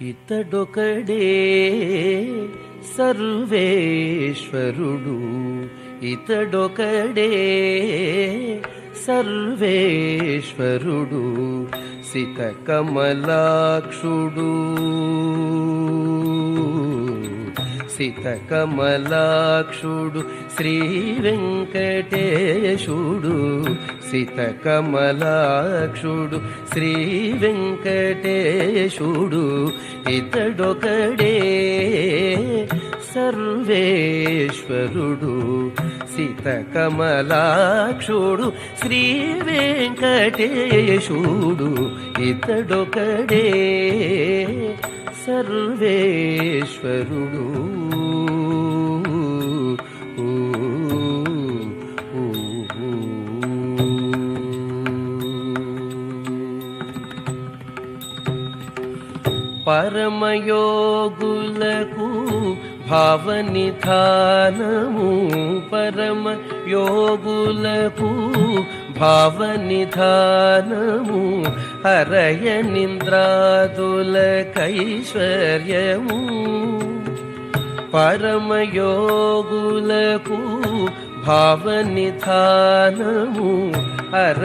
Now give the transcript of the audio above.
ఇతడొకడే సర్వేశ్వరుడు, ఇతడొకడే సర్వేశ్వరుడు, సితకమలాక్షుడు, సితకమలాక్షుడు శ్రీ వెంకటేశుడు, సితకమలాక్షుడు శ్రీ వెంకటేశుడు, ఇతడొకడే సర్వేశ్వరుడు, సితకమలాక్షుడు శ్రీ వెంకటేశుడు, ఇతడొకడే సర్వేశ్వరుడు. పరమయోగులకు భావనిధానము, పరమయోగులకు భావనిధానము, హరయ నింద్రాదులకైశ్వర్యము, పరమయోగులకు భావనిధానము, హర